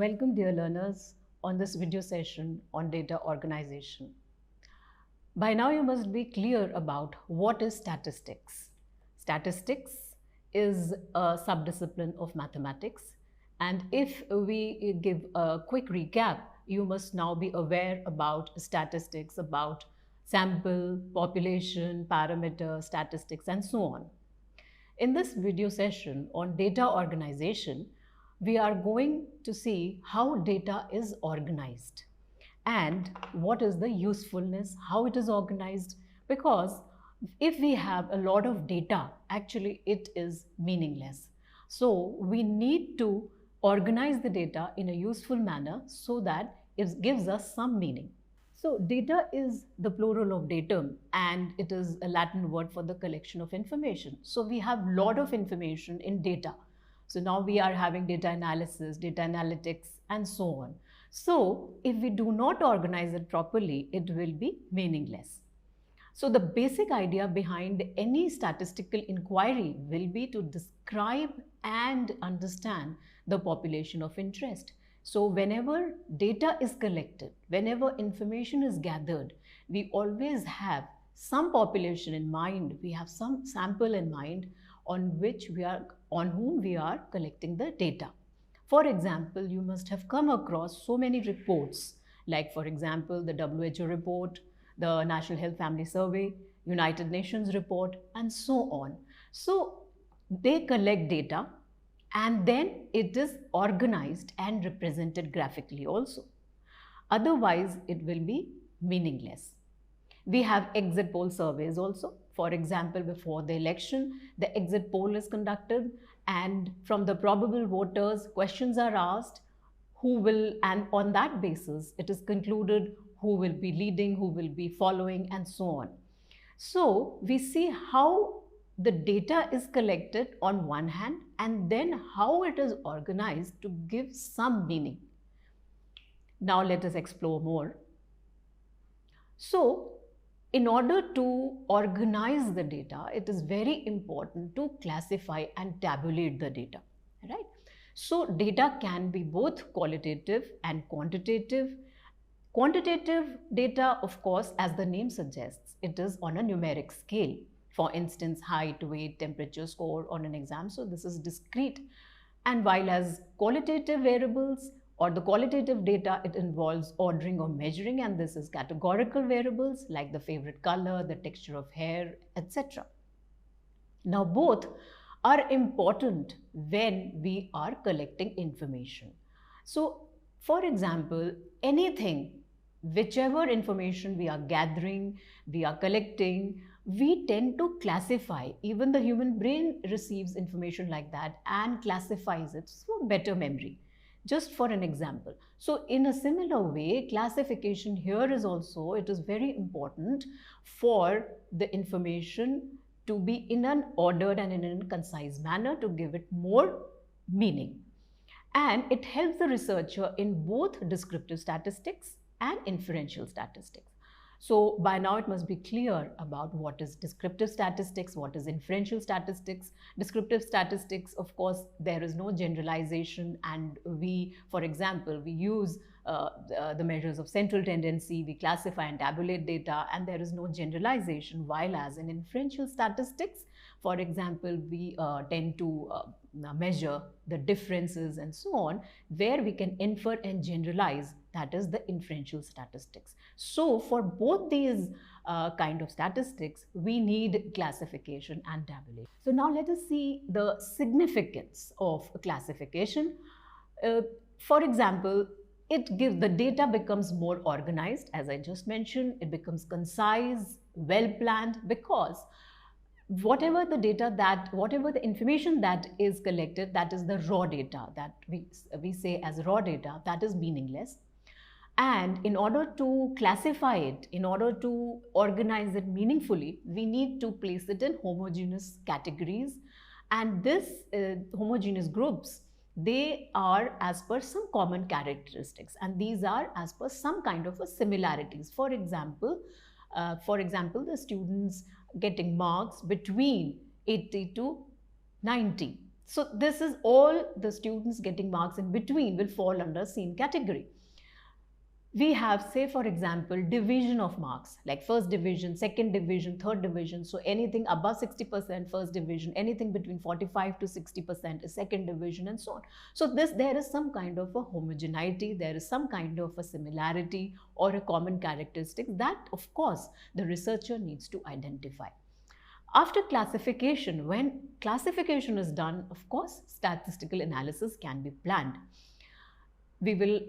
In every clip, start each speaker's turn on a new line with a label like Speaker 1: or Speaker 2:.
Speaker 1: Welcome, dear learners, on this video session on data organization. By now, you must be clear about what is statistics. Statistics is a subdiscipline of mathematics, and if we give a quick recap, you must now be aware about statistics, about sample, population, parameter, statistics, and so on. In this video session on data organization, we are going to see how data is organized and what is the usefulness, how it is organized, because if we have a lot of data, actually it is meaningless. So we need to organize the data in a useful manner so that it gives us some meaning. So data is the plural of datum, and it is a Latin word for the collection of information. So we have a lot of information in data. So now we are having data analysis, data analytics, and so on. So if we do not organize it properly, it will be meaningless. So the basic idea behind any statistical inquiry will be to describe and understand the population of interest. So whenever data is collected, whenever information is gathered, we always have some population in mind, we have some sample in mind on whom we are collecting the data. For example, you must have come across so many reports, like for example, the WHO report, the National Health Family Survey, United Nations report, and so on. So they collect data and then it is organized and represented graphically also. Otherwise, it will be meaningless. We have exit poll surveys also. For example, before the election, the exit poll is conducted, and from the probable voters, questions are asked and on that basis, it is concluded who will be leading, who will be following, and so on. So we see how the data is collected on one hand and then how it is organized to give some meaning. Now let us explore more. So in order to organize the data, it is very important to classify and tabulate the data, right? So data can be both qualitative and quantitative. Quantitative data, of course, as the name suggests, it is on a numeric scale. For instance, height, weight, temperature score on an exam. So this is discrete. And while as qualitative variables or the qualitative data, it involves ordering or measuring, and this is categorical variables like the favorite color, the texture of hair, etc. Now both are important when we are collecting information. So for example, whichever information we are gathering, we are collecting, we tend to classify. Even the human brain receives information like that and classifies it for better memory. Just for an example. So in a similar way, classification here is also, it is very important for the information to be in an ordered and in a concise manner to give it more meaning. And it helps the researcher in both descriptive statistics and inferential statistics. So by now it must be clear about what is descriptive statistics, what is inferential statistics. Descriptive statistics, of course, there is no generalization, and we, for example, we use the measures of central tendency, we classify and tabulate data, and there is no generalization, while as in inferential statistics, for example, we tend to measure the differences and so on, where we can infer and generalize, that is the inferential statistics. So for both these kind of statistics, we need classification and tabulation. So now let us see the significance of classification. For example, the data becomes more organized, as I just mentioned, it becomes concise, well planned, because whatever the information that is collected, that is the raw data that we say as raw data, that is meaningless. And in order to classify it, in order to organize it meaningfully, we need to place it in homogeneous categories. And this homogeneous groups, they are as per some common characteristics, and these are as per some kind of a similarities. For example, the students getting marks between 80 to 90. So this is all the students getting marks in between will fall under same category. We have, say for example, division of marks, like first division, second division, third division. So anything above 60% first division, anything between 45 to 60% is second division, and so on. So there is some kind of a homogeneity, there is some kind of a similarity or a common characteristic that of course the researcher needs to identify. After classification, when classification is done, of course statistical analysis can be planned. We will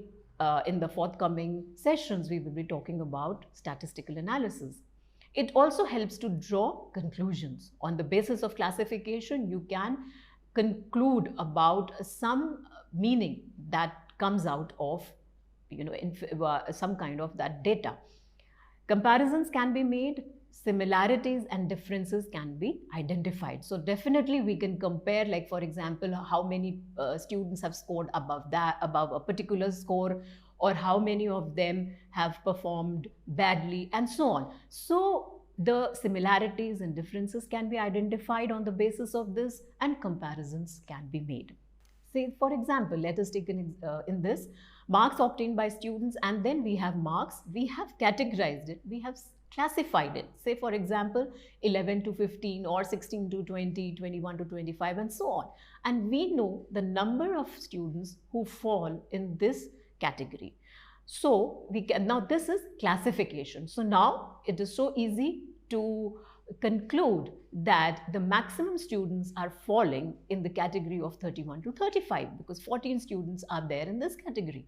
Speaker 1: in the forthcoming sessions, we will be talking about statistical analysis. It also helps to draw conclusions. On the basis of classification, you can conclude about some meaning that comes out of, some kind of that data. Comparisons can be made, similarities and differences can be identified. So definitely we can compare, like for example, how many students have scored above a particular score, or how many of them have performed badly, and so on. So the similarities and differences can be identified on the basis of this, and comparisons can be made. Say for example, let us take in this marks obtained by students, and then we have marks, we have categorized it, we have classified it. Say for example, 11 to 15 or 16 to 20, 21 to 25, and so on. And we know the number of students who fall in this category. So we can, now this is classification. So now it is so easy to conclude that the maximum students are falling in the category of 31 to 35, because 14 students are there in this category.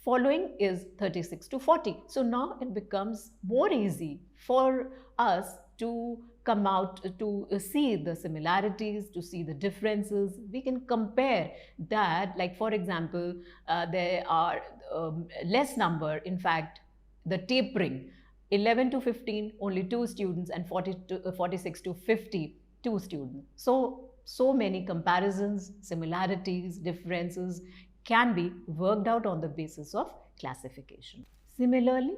Speaker 1: Following is 36 to 40. So now it becomes more easy for us to come out to see the similarities, to see the differences. We can compare that, like for example, there are less number, in fact, the tapering. 11 to 15, only 2 students, and 46 to 50, 2 students. So many comparisons, similarities, differences can be worked out on the basis of classification. Similarly,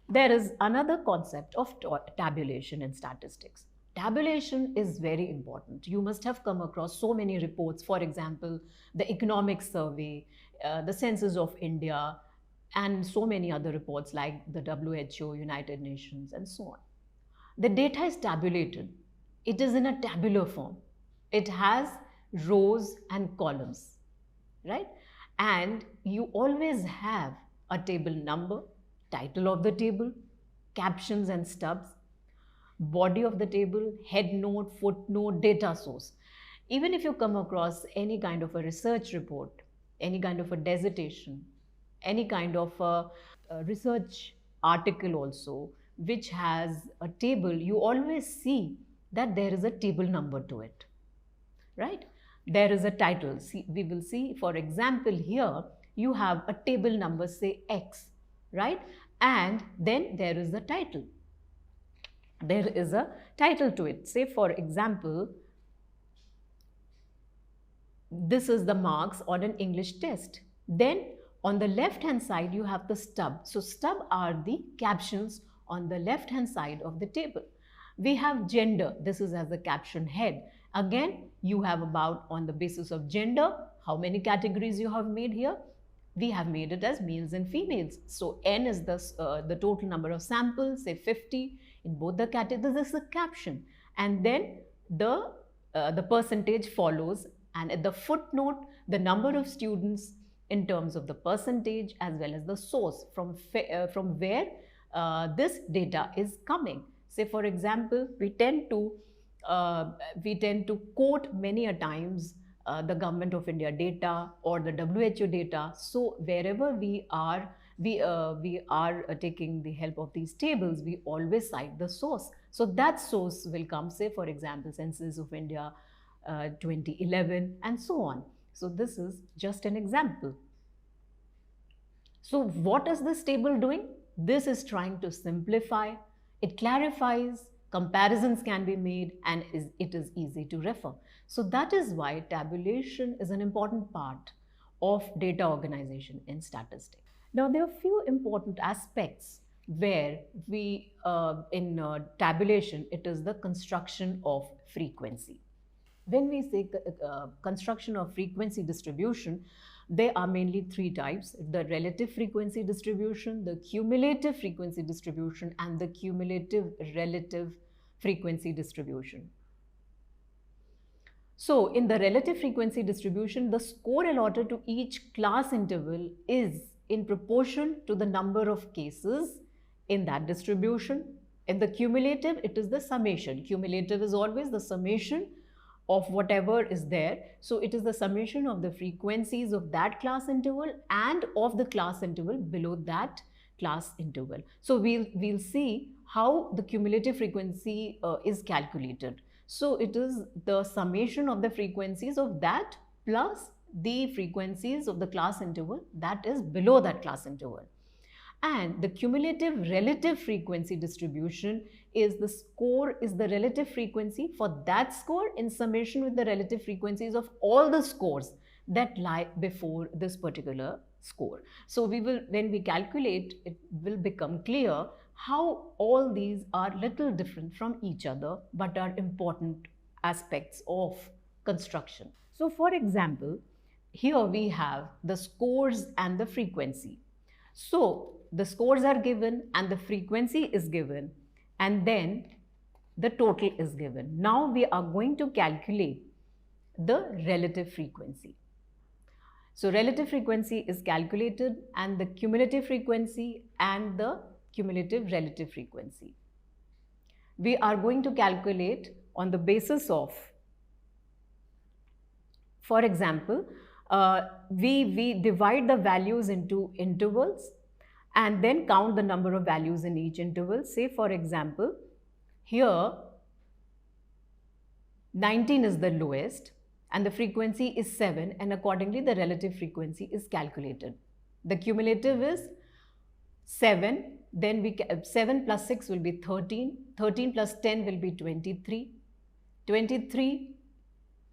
Speaker 1: there is another concept of tabulation in statistics. Tabulation is very important. You must have come across so many reports, for example, the Economic Survey, the Census of India, and so many other reports like the WHO, United Nations, and so on. The data is tabulated. It is in a tabular form. It has rows and columns, right? And you always have a table number, title of the table, captions and stubs, body of the table, head note, footnote, data source. Even if you come across any kind of a research report, any kind of a dissertation, any kind of a research article also, which has a table, you always see that there is a table number to it, right? There is a title. See, we will see, for example, here you have a table number, say X, right? And then there is a title. There is a title to it. Say, for example, this is the marks on an English test. Then on the left hand side, you have the stub. So stub are the captions on the left hand side of the table. We have gender. This is as the caption head. Again, you have about, on the basis of gender, how many categories you have made here. We have made it as males and females. So N is the total number of samples, say 50 in both the categories. This is the caption. And then the percentage follows, and at the footnote, the number of students in terms of the percentage as well as the source from where this data is coming. Say for example, we tend to quote many a times the Government of India data or the WHO data. So wherever we are taking the help of these tables, we always cite the source. So that source will come, say for example, Census of India 2011, and so on. So this is just an example. So what is this table doing? This is trying to simplify, it clarifies, comparisons can be made, and it is easy to refer. So that is why tabulation is an important part of data organization in statistics. Now there are few important aspects where in tabulation, it is the construction of frequency. When we say construction of frequency distribution, there are mainly three types: the relative frequency distribution, the cumulative frequency distribution, and the cumulative relative frequency distribution. So in the relative frequency distribution, the score allotted to each class interval is in proportion to the number of cases in that distribution. In the cumulative, it is the summation. Cumulative is always the summation of whatever is there. So it is the summation of the frequencies of that class interval and of the class interval below that class interval. So we'll see how the cumulative frequency is calculated. So it is the summation of the frequencies of that plus the frequencies of the class interval that is below that class interval. And the cumulative relative frequency distribution is the score is the relative frequency for that score in summation with the relative frequencies of all the scores that lie before this particular score. So we will, when we calculate, it will become clear how all these are little different from each other but are important aspects of construction. So for example, here we have the scores and the frequency. So the scores are given and the frequency is given, and then the total is given. Now we are going to calculate the relative frequency. So relative frequency is calculated, and the cumulative frequency and the cumulative relative frequency. We are going to calculate on the basis of, for example, we divide the values into intervals and then count the number of values in each interval. Say for example, here 19 is the lowest and the frequency is 7, and accordingly the relative frequency is calculated. The cumulative is 7, then 7 plus 6 will be 13, 13 plus 10 will be 23, 23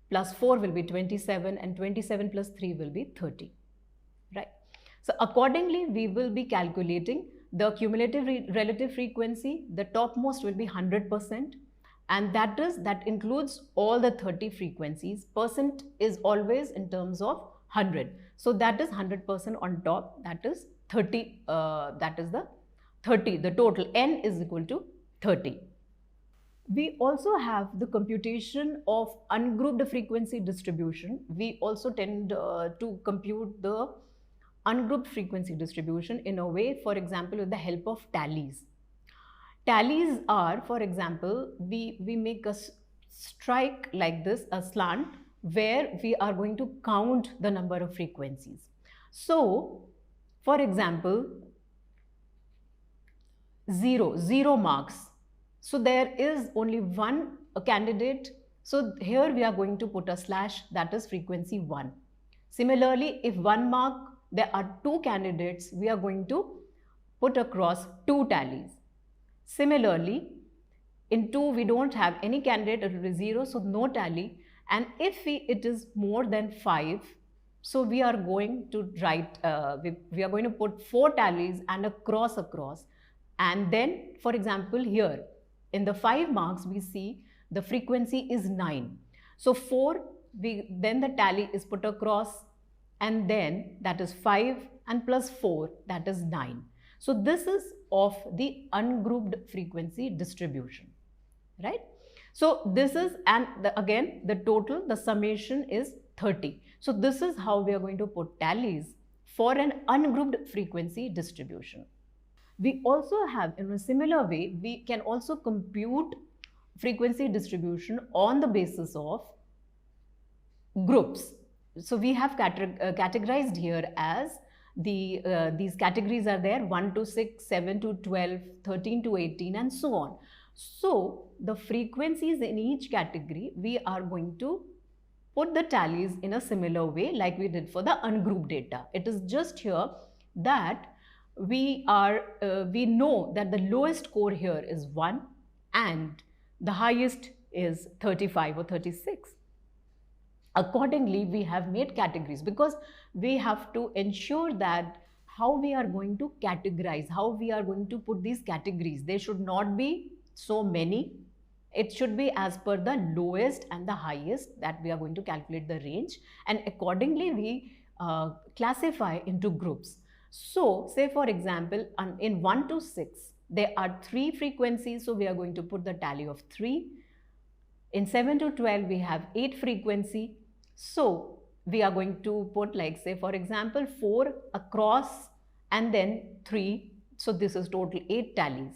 Speaker 1: plus 4 will be 27, and 27 plus 3 will be 30, right? So accordingly, we will be calculating the cumulative relative frequency. The topmost will be 100%, and that includes all the 30 frequencies. Percent is always in terms of 100. So that is 100% on top, that is 30, that is the 30, the total n is equal to 30. We also have the computation of ungrouped frequency distribution. We also tend to compute the ungrouped frequency distribution in a way, for example, with the help of tallies. Tallies are, for example, we make a strike like this, a slant, where we are going to count the number of frequencies. So, for example, 0 marks. So there is only one candidate. So here we are going to put a slash, that is frequency 1. Similarly, if 1 mark, there are 2 candidates, we are going to put across 2 tallies. Similarly, in 2 we don't have any candidate, it will be 0, so no tally. And if it is more than 5, so we are going to write, we are going to put 4 tallies and a cross across. And then, for example, here in the 5 marks we see the frequency is 9. So 4, then the tally is put across, and then that is 5 and plus 4, that is 9. So this is of the ungrouped frequency distribution, right? So this is, and again the total, the summation is 30. So this is how we are going to put tallies for an ungrouped frequency distribution. We also have, in a similar way, we can also compute frequency distribution on the basis of groups. So we have categorized here as these categories are there: 1 to 6, 7 to 12, 13 to 18, and so on. So the frequencies in each category, we are going to put the tallies in a similar way like we did for the ungrouped data. It is just here that we know that the lowest score here is 1 and the highest is 35 or 36. Accordingly, we have made categories because we have to ensure that how we are going to categorize, how we are going to put these categories. There should not be so many It should be as per the lowest and the highest that we are going to calculate the range, and accordingly we classify into groups. So say for example, in 1 to 6 there are 3 frequencies, so we are going to put the tally of 3. In 7 to 12 we have 8 frequency, so we are going to put, like, say for example, 4 across and then 3, so this is total 8 tallies.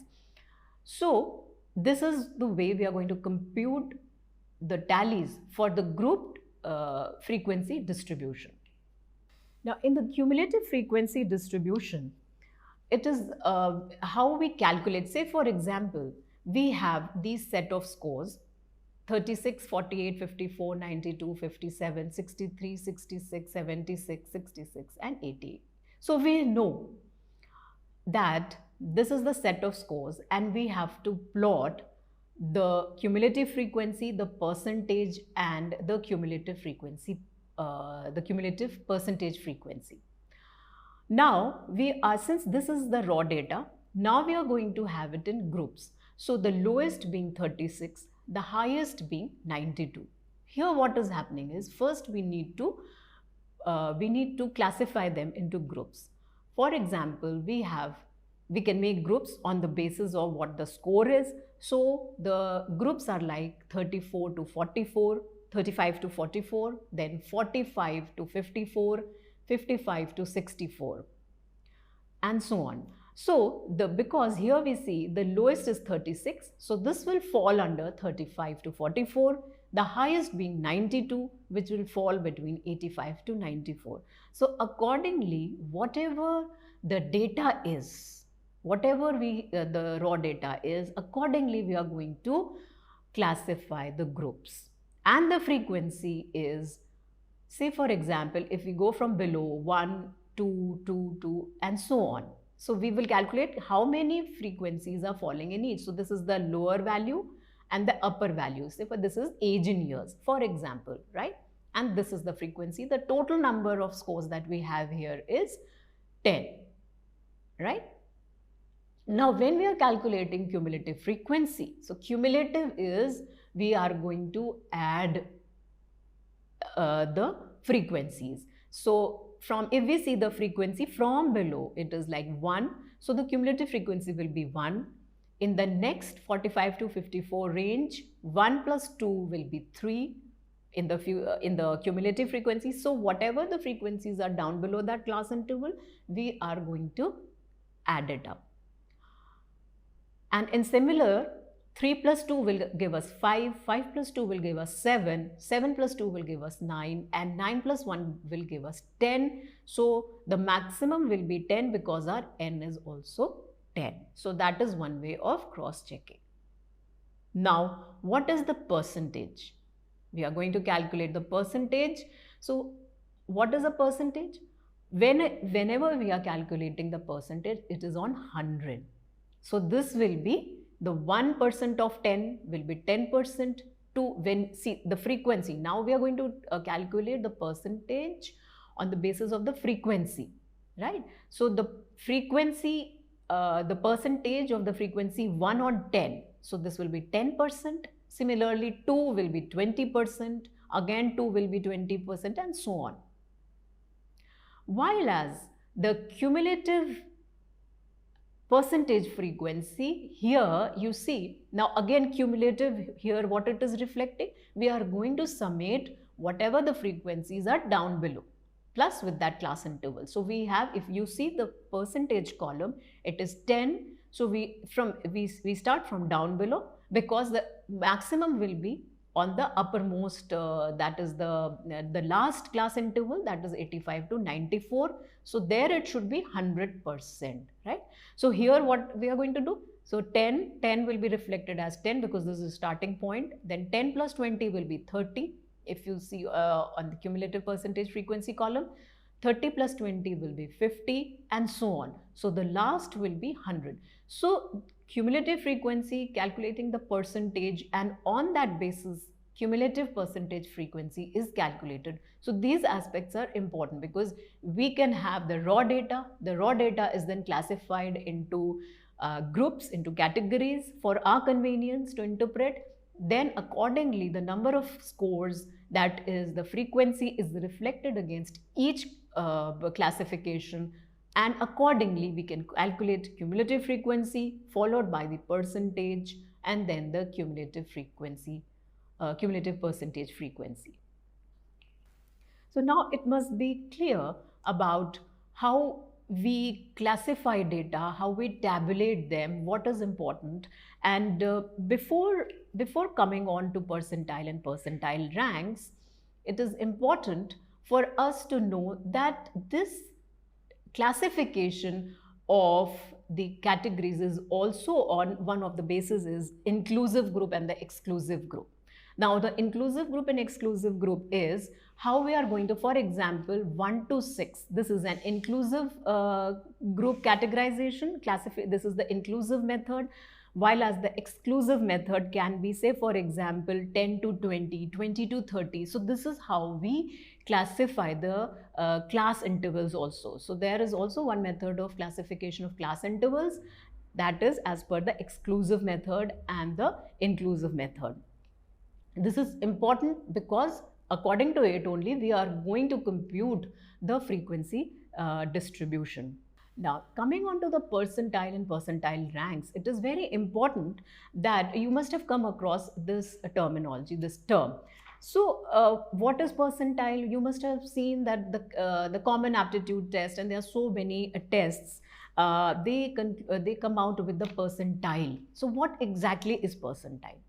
Speaker 1: So this is the way we are going to compute the tallies for the grouped frequency distribution. Now in the cumulative frequency distribution, it is how we calculate. Say for example, we have these set of scores: 36, 48, 54, 92, 57, 63, 66, 76, 66 and 88. So we know that this is the set of scores and we have to plot the cumulative frequency, the percentage, and the cumulative frequency, the cumulative percentage frequency. Now we are, since this is the raw data, now we are going to have it in groups. So the lowest being 36, the highest being 92. Here what is happening is, first we need to classify them into groups. For example, we can make groups on the basis of what the score is. So the groups are like 34 to 44, 35 to 44, then 45 to 54, 55 to 64, and so on. So because here we see the lowest is 36, so this will fall under 35 to 44, the highest being 92, which will fall between 85 to 94. So accordingly, whatever the data is, whatever the raw data is, accordingly we are going to classify the groups. And the frequency is, say for example, if we go from below 1, 2, 2, 2 and so on. So we will calculate how many frequencies are falling in each. So this is the lower value and the upper value. Say for this is age in years, for example, right? And this is the frequency. The total number of scores that we have here is 10, right? Now when we are calculating cumulative frequency, so cumulative is we are going to add the frequencies. So if we see the frequency from below, it is like 1. So the cumulative frequency will be 1. In the next 45 to 54 range, 1 plus 2 will be 3 in the cumulative frequency. So whatever the frequencies are down below that class interval, we are going to add it up. And in similar, 3 plus 2 will give us 5, 5 plus 2 will give us 7, 7 plus 2 will give us 9, and 9 plus 1 will give us 10. So the maximum will be 10 because our n is also 10. So that is one way of cross-checking. Now, what is the percentage? We are going to calculate the percentage. So what is a percentage? Whenever we are calculating the percentage, it is on 100. So this will be the 1% of 10 will be 10% see the frequency. Now we are going to calculate the percentage on the basis of the frequency, right? So the frequency, the percentage of the frequency 1 on 10. So this will be 10%. Similarly, 2 will be 20%. Again, 2 will be 20% and so on. While as the cumulative percentage frequency, here you see, now again cumulative, here what it is reflecting, we are going to summate whatever the frequencies are down below plus with that class interval. So we have, if you see the percentage column, it is 10. So we start from down below because the maximum will be on the uppermost, that is the last class interval, that is 85 to 94. So there it should be 100%, right? So here what we are going to do, so 10 will be reflected as 10 because this is starting point. Then 10 plus 20 will be 30. If you see on the cumulative percentage frequency column, 30 plus 20 will be 50 and so on. So the last will be 100. So cumulative frequency, calculating the percentage, and on that basis cumulative percentage frequency is calculated. So these aspects are important because we can have the raw data. The raw data is then classified into groups, into categories for our convenience to interpret. then accordingly the number of scores, that is the frequency, is reflected against each classification, and accordingly we can calculate cumulative frequency followed by the percentage and then the cumulative frequency, cumulative percentage frequency. So now it must be clear about how we classify data, how we tabulate them, what is important. And before coming on to percentile and percentile ranks, it is important for us to know that this classification of the categories is also on one of the bases is inclusive group and the exclusive group. Now the inclusive group and exclusive group is how we are going to, for example, 1 to 6, this is an inclusive group categorization, this is the inclusive method, while as the exclusive method can be, say for example, 10 to 20, 20 to 30. So this is how we classify the class intervals also. So there is also one method of classification of class intervals, that is as per the exclusive method and the inclusive method. This is important because according to it only we are going to compute the frequency distribution. Now, coming on to the percentile and percentile ranks, it is very important that you must have come across this terminology, this term. So, what is percentile? You must have seen that the common aptitude test, and there are so many tests, they come out with the percentile. So, what exactly is percentile?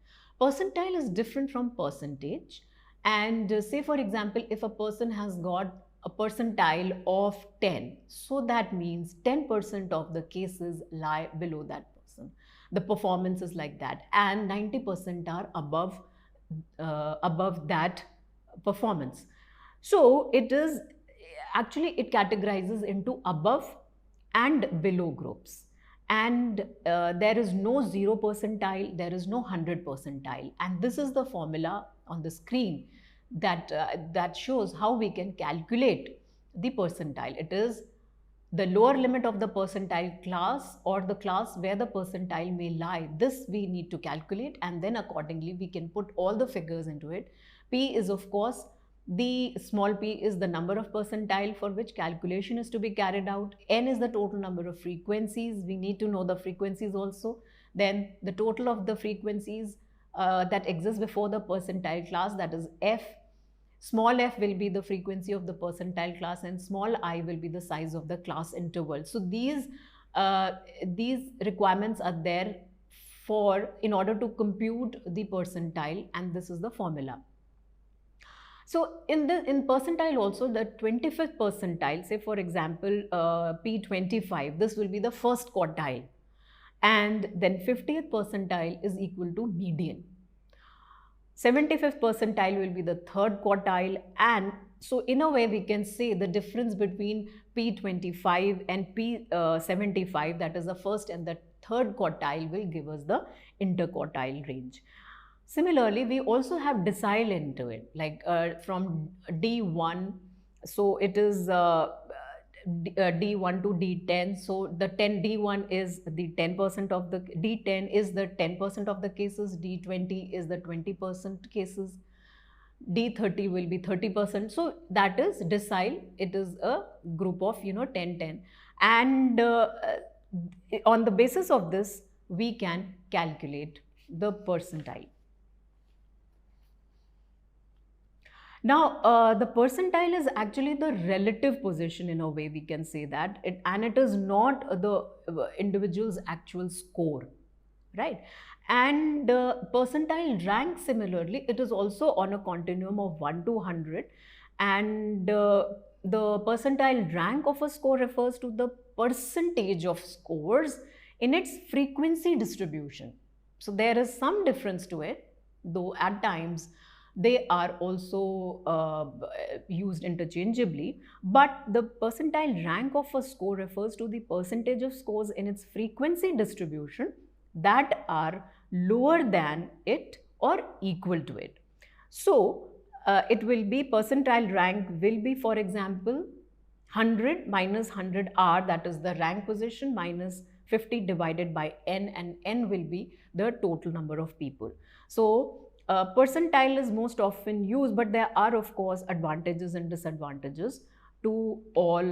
Speaker 1: Percentile is different from percentage. And say for example, if a person has got a percentile of 10, so that means 10% of the cases lie below that person. The performance is like that, and 90% are above that performance. So it is actually, it categorizes into above and below groups. And there is no 0 percentile, there is no 100 percentile. And this is the formula on the screen that shows how we can calculate the percentile. It is the lower limit of the percentile class, or the class where the percentile may lie. This we need to calculate, and then accordingly we can put all the figures into it. P is, of course, the small p is the number of percentile for which calculation is to be carried out. N is the total number of frequencies. We need to know the frequencies also. Then the total of the frequencies that exist before the percentile class, that is F. Small f will be the frequency of the percentile class, and small I will be the size of the class interval. So these requirements are there in order to compute the percentile, and this is the formula. So in percentile also, the 25th percentile, say for example P25, this will be the first quartile, and then 50th percentile is equal to median. 75th percentile will be the third quartile, and so in a way we can say the difference between P25 and P75, that is the first and the third quartile, will give us the interquartile range. Similarly, we also have decile into it, like from D1, so it is D1 to D10. So the D1 is the 10% of the, D10 is the 10% of the cases, D20 is the 20% cases, D30 will be 30%. So that is decile. It is a group of 10-10, and on the basis of this we can calculate the percentile. Now, the percentile is actually the relative position, in a way we can say that, and it is not the individual's actual score, right? And percentile rank, similarly, it is also on a continuum of 1 to 100, and the percentile rank of a score refers to the percentage of scores in its frequency distribution. So there is some difference to it, though at times they are also used interchangeably, but the percentile rank of a score refers to the percentage of scores in its frequency distribution that are lower than it or equal to it. So it will be, percentile rank will be, for example, 100 minus 100 R, that is the rank position, minus 50 divided by n, and n will be the total number of people. So percentile is most often used, but there are of course advantages and disadvantages to all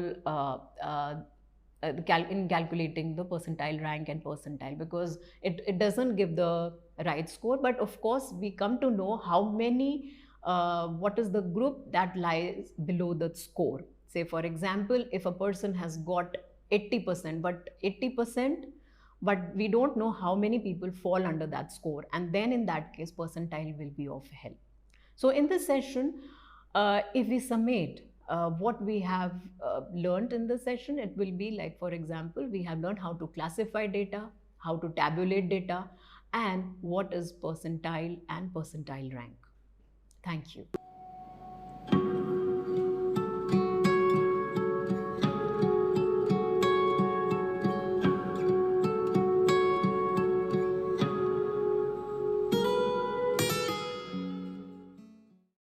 Speaker 1: in calculating the percentile rank and percentile, because it doesn't give the right score. But of course we come to know how many what is the group that lies below the score. Say for example, if a person has got 80%, but we don't know how many people fall under that score, and then in that case percentile will be of help. So in this session, if we summate what we have learned in this session, it will be like, for example, we have learned how to classify data, how to tabulate data, and what is percentile and percentile rank. Thank you.